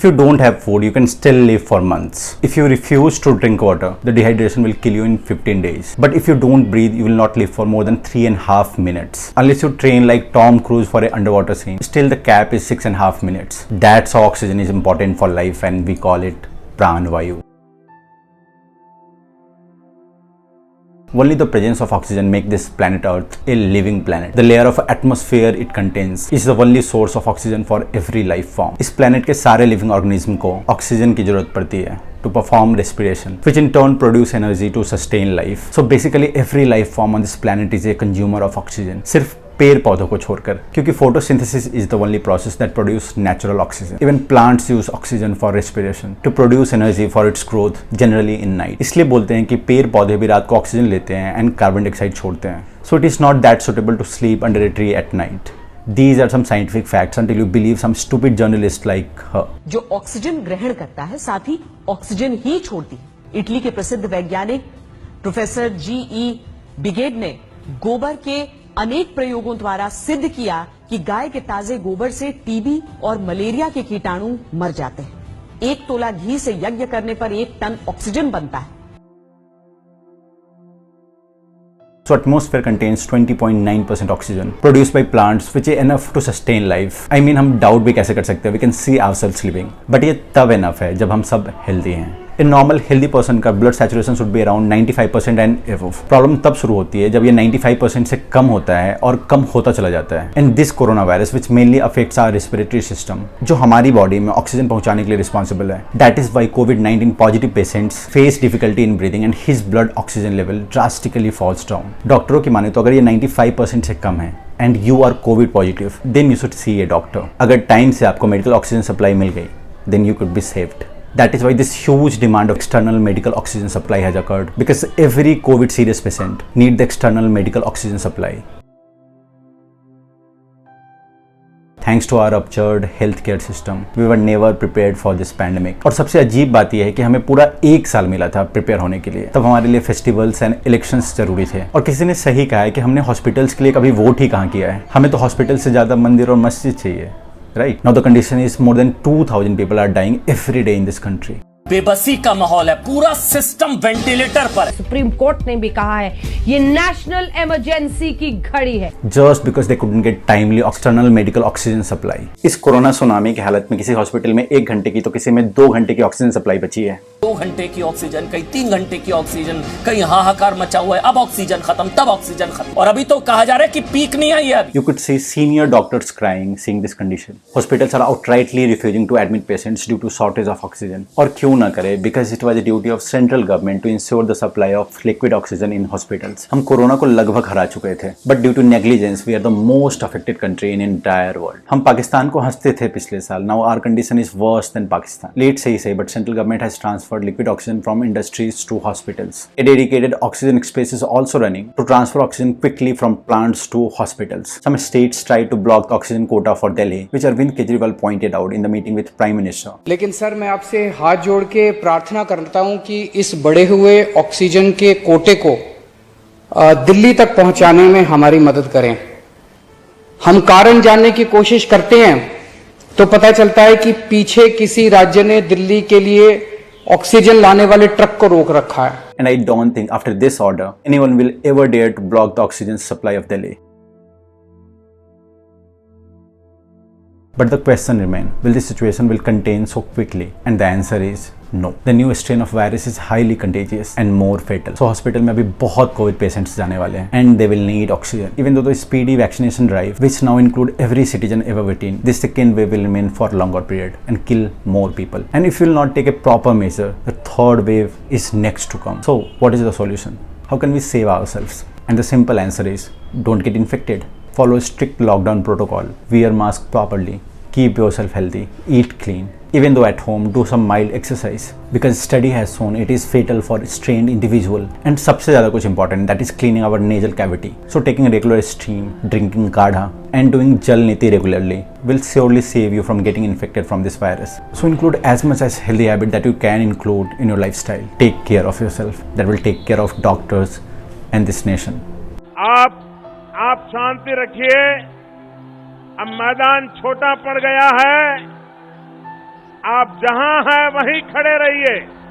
If you don't have food, you can still live for months. If you refuse to drink water, the dehydration will kill you in 15 days. But if you don't breathe, you will not live for more than 3.5 minutes. Unless you train like Tom Cruise for an underwater scene, still the cap is 6.5 minutes. That's how oxygen is important for life, and we call it Pranvayu. Only the presence of oxygen makes this planet Earth a living planet. The layer of atmosphere it contains is the only source of oxygen for every life form. इस planet के सारे living organism को oxygen की जरूरत पड़ती है to perform respiration, which in turn produce energy to sustain life. So basically every life form on this planet is a consumer of oxygen. सिर्फ पेड़ पौधों को छोड़कर, क्योंकि photosynthesis is the only process that produce natural oxygen. Even plants use oxygen for respiration to produce energy for its growth, generally in night. इसलिए बोलते हैं कि पेड़ पौधे भी रात को ऑक्सीजन लेते हैं एंड कार्बन डाइऑक्साइड छोड़ते हैं. So it is not that suitable to sleep under a tree at night. These are some scientific facts until you believe some stupid journalist like her. जो ऑक्सीजन ग्रहण करता है साथ ही oxygen ही छोड़ती है. Italy के प्रसिद्ध वैज्ञानिक प्रोफेसर G.E. बिगेट ने गोबर के अनेक प्रयोगों द्वारा सिद्ध किया कि गाय के ताजे गोबर से टीबी और मलेरिया के कीटाणु मर जाते हैं. 1 तोला घी से यज्ञ करने पर 1 टन ऑक्सीजन बनता है. So atmosphere contains 20.9% oxygen produced by plants, which is enough to sustain life. I mean, हम doubt भी कैसे कर सकते हैं? We can see ourselves living, but ये तब enough है जब हम सब healthy हैं. A normal healthy person का blood saturation should be around 95% and above. Problem तब शुरू होती है जब ये 95% से कम होता है और कम होता चला जाता है. And this coronavirus, which mainly affects our respiratory system, जो हमारी बॉडी में ऑक्सीजन पहुंचाने के लिए रिस्पॉन्सिबल है. That is why COVID-19 positive patients face difficulty in breathing and his blood oxygen level drastically falls down. डॉक्टरों की माने तो अगर ये 95% से कम है and you are COVID positive, then you should see a doctor. अगर टाइम से आपको मेडिकल ऑक्सीजन सप्लाई मिल गई, then you could be saved. That is why this huge demand of external medical oxygen supply has occurred, because every COVID serious patient need the external medical oxygen supply. Thanks to our ruptured healthcare system, we were never prepared for this pandemic. और सबसे अजीब बात यह है कि हमें पूरा 1 साल मिला था प्रिपेयर होने के लिए. तब हमारे लिए फेस्टिवल्स एंड इलेक्शंस जरूरी थे. और किसी ने सही कहा है कि हमने हॉस्पिटल्स के लिए कभी वोट ही कहाँ किया है. हमें तो हॉस्पिटल से ज्यादा मंदिर और मस्जिद चाहिए. Right now the condition is more than 2,000 people are dying every day in this country. बेबसी का माहौल है, पूरा सिस्टम वेंटिलेटर पर है. सुप्रीम कोर्ट ने भी कहा है ये नेशनल इमरजेंसी की घड़ी है. Just because they couldn't get timely external medical oxygen supply. इस कोरोना सुनामी की हालत में किसी हॉस्पिटल में 1 घंटे की तो किसी में 2 घंटे की ऑक्सीजन सप्लाई बची है. 2 घंटे की ऑक्सीजन, कहीं 3 घंटे की ऑक्सीजन, कहीं हाहाकार मचा हुआ है. अब ऑक्सीजन खत्म, तब ऑक्सीजन खत्म, और अभी तो कहा जा रहा है कि पीक नहीं आई है. You could see senior doctors crying seeing this condition. Hospitals are outrightly refusing to admit patients due to shortage of oxygen. और क्यों ना करे, because it was the duty of central government to ensure the supply of liquid oxygen in hospitals. हम corona को लगभग हरा चुके थे, but due to negligence we are the most affected country in entire world. हम पाकिस्तान को हंसते थे पिछले साल. Now our condition is worse than Pakistan. Late सही सही, but central government has transferred liquid oxygen from industries to hospitals. A dedicated oxygen express is also running to transfer oxygen quickly from plants to hospitals. Some states tried to block the oxygen quota for Delhi, which Arvind Kejriwal pointed out in the meeting with Prime Minister. लेकिन sir मैं आपसे हाथ जोड़ के प्रार्थना करता हूं कि इस बढ़े हुए ऑक्सीजन के कोटे को दिल्ली तक पहुंचाने में हमारी मदद करें. हम कारण जानने की कोशिश करते हैं तो पता चलता है कि पीछे किसी राज्य ने दिल्ली के लिए ऑक्सीजन लाने वाले ट्रक को रोक रखा है. And I don't think after this order anyone will ever dare to block the oxygen supply of Delhi. But the question remains, will this situation will contain so quickly? And the answer is no. The new strain of virus is highly contagious and more fatal. So hospital में अभी बहुत COVID patients जाने वाले हैं and they will need oxygen. Even though the speedy vaccination drive, which now include every citizen ever 18, this second wave will remain for longer period and kill more people. And if you will not take a proper measure, the third wave is next to come. So what is the solution? How can we save ourselves? And the simple answer is, don't get infected. Follow strict lockdown protocol, wear mask properly, keep yourself healthy, eat clean. Even though at home, do some mild exercise, because study has shown it is fatal for strained individual. And सबसे ज़्यादा कुछ important, that is cleaning our nasal cavity. So taking regular steam, drinking kadha, and doing jal niti regularly will surely save you from getting infected from this virus. So include as much as healthy habit that you can include in your lifestyle. Take care of yourself. That will take care of doctors and this nation. आप शांति रखिए. अब मैदान छोटा पड़ गया है, आप जहां हैं वहीं खड़े रहिए।